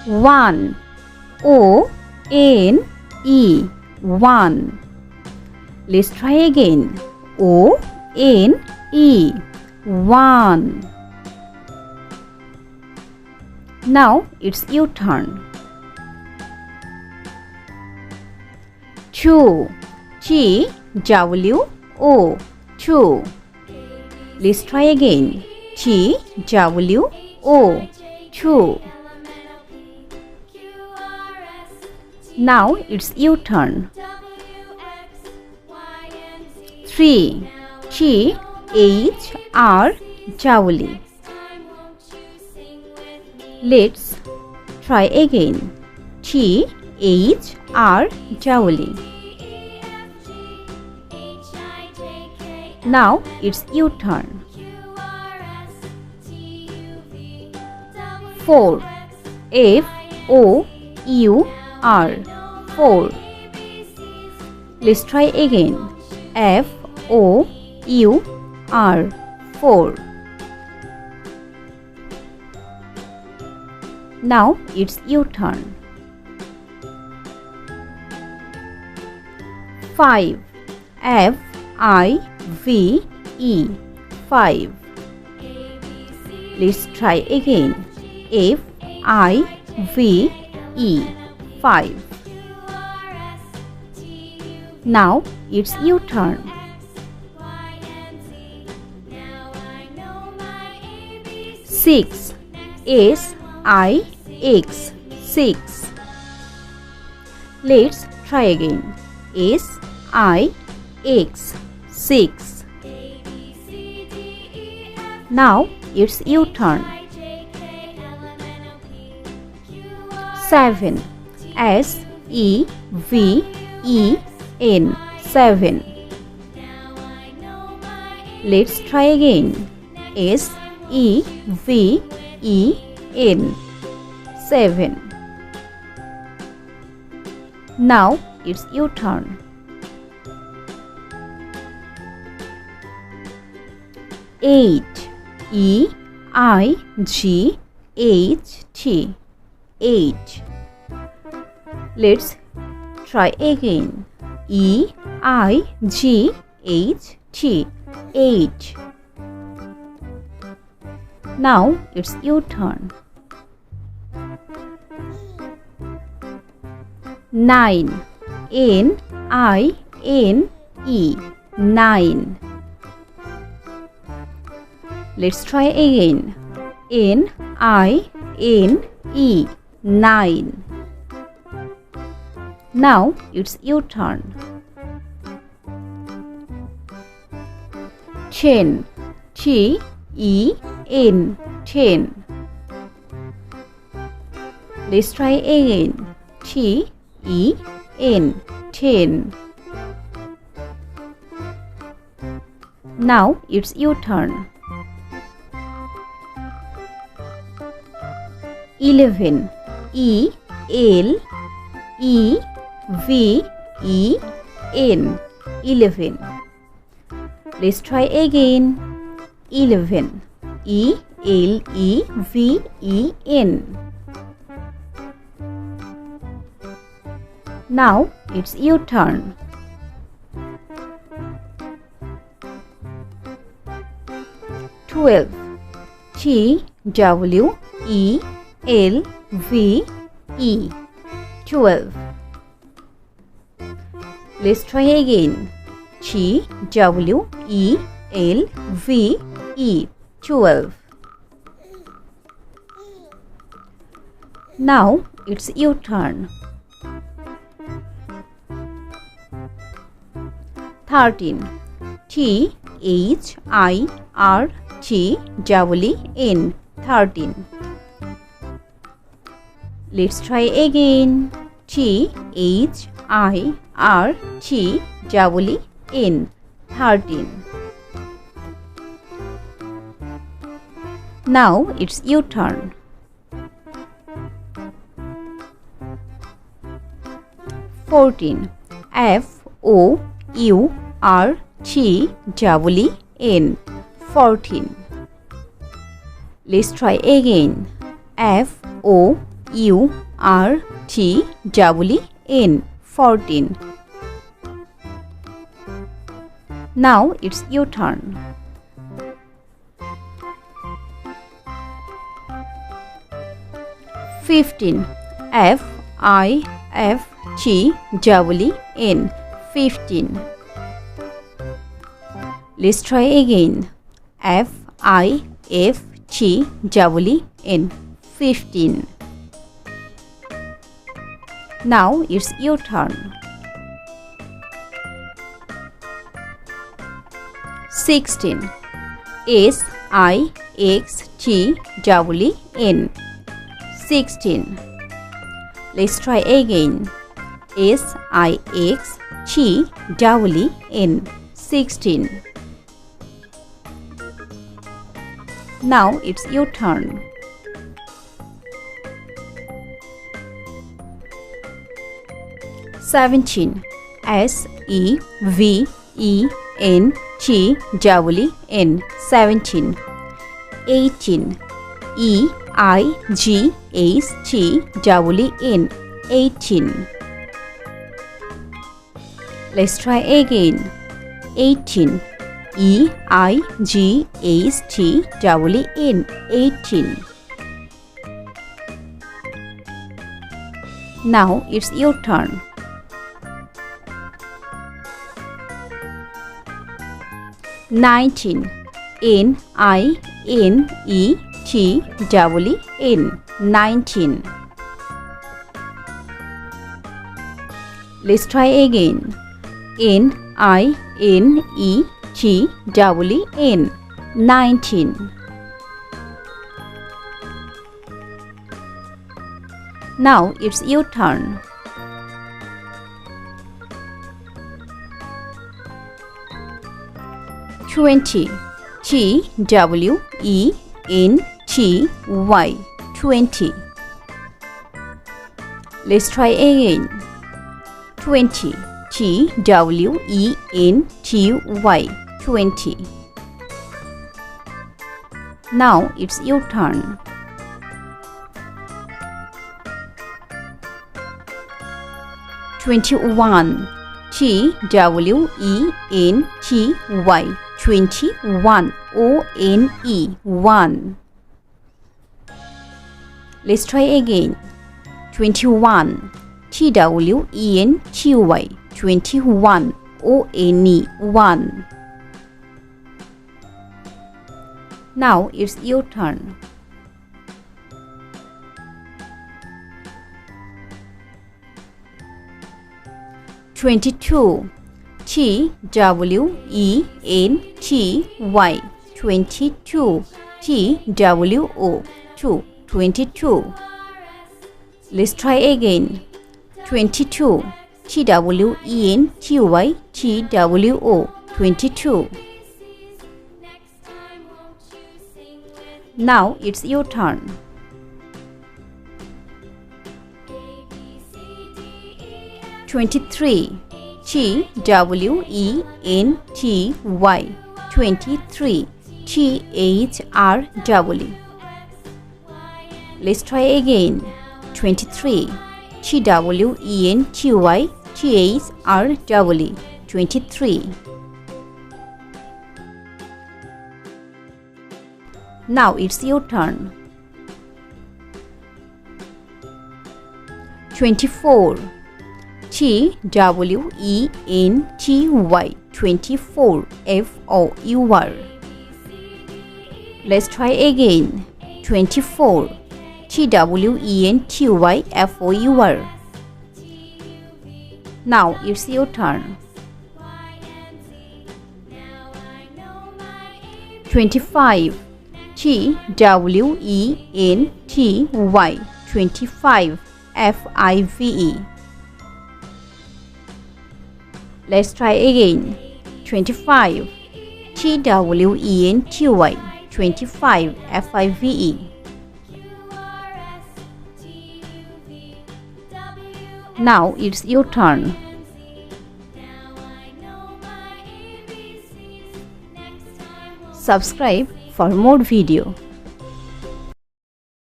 One. O-N-E. One. Let's try again. O-N-E. One. Now it's your turn. Two. T-W-O. Two. Let's try again. T-W-O. Two. Now it's your turn. Three. T-H-R-E. Let's try again. T-H-R-E. Now it's your turn. Four. F-O-U-R. Four. Let's try again. F-O-U-R. Four. Now it's your turn. Five. F-I-V-E. Five. Let's try again. F-I-V-E. Five. Now it's your turn. Six. S-I-X. Six. Let's try again. S-I-X. Six. Now it's your turn. Seven. S-E-V-E-N. Seven. Let's try again. S-E-V-E-N. Seven. Now it's your turn. Eight. E-I-G-H-T. Eight. Let's try again. E-I-G-H-T. Eight. Now it's your turn. Nine. N-I-N-E. Nine. Let's try again. N-I-N-E. Nine. Now it's your turn. 10. T-E-N. 10. Let's try again. T-E-N. 10. Now it's your turn. 11. E-L-E-V-E-N. 11. Let's try again. 11. E-L-E-V-E-N. Now it's your turn. 12. T-W-E-L-V-E. 12. Let's try again. T-W-E-L-V-E. 12. Now it's your turn. 13. T-H-I-R-T-E-N. 13. Let's try again. T-H-I-R-T-E-N. 13. Now it's your turn. 14. F-O-U-R-T-E-N. 14. Let's try again. F-O-U-R-T-E-N. F-O-U-R-T-E-E-N, 14. Now it's your turn. 15. F-I-F-T-E-E-N, 15. Let's try again. F-I-F-T-E-E-N, 15. Now it's your turn. 16. S-I-X-T-E-E-N, 16. Let's try again. S-I-X-T-E-E-N, 16. Now it's your turn. 17. S-E-V-E-N-T-E-N, 17. 18. E-I-G-H-T-E-N, 18. Let's try again. 18. E-I-G-H-T-E-N, 18. Now it's your turn. 19. N-I-N-E-T-E-N, 19. Let's try again. N-I-N-E-T-E-N, 19. Now it's your turn. 20. T-W-E-N-T-Y, 20. Let's try again. 20. T-W-E-N-T-Y, 20. Now it's your turn. 21. T-W-E-N-T-Y, 21. O-N-E, 1. Let's try again. 21. T-W-E-N-T-Y, 21. O-N-E, 1. Now it's your turn. 22. T-W-E-N-T-Y, 22. T-W-O, 2, 22. Let's try again. 22. T-W-E-N-T-Y, T-W-O, 22. Now it's your turn. 23. T-W-E-N-T-Y, 23. T-H-R-W. Let's try again. 23. T-W-E-N-T-Y, T-H-R-W, 23. Now it's your turn. 24. T-W-E-N-T-Y, 24. F-O-U-R. Let's try again. 24. T-W-E-N-T-Y, F-O-U-R. Now it's your turn. 25. T-W-E-N-T-Y, 25. F-I-V-E. Let's try again. 25. T-W-E-N-T-Y, 25. F-I-V-E. Now it's your turn. Subscribe for more video.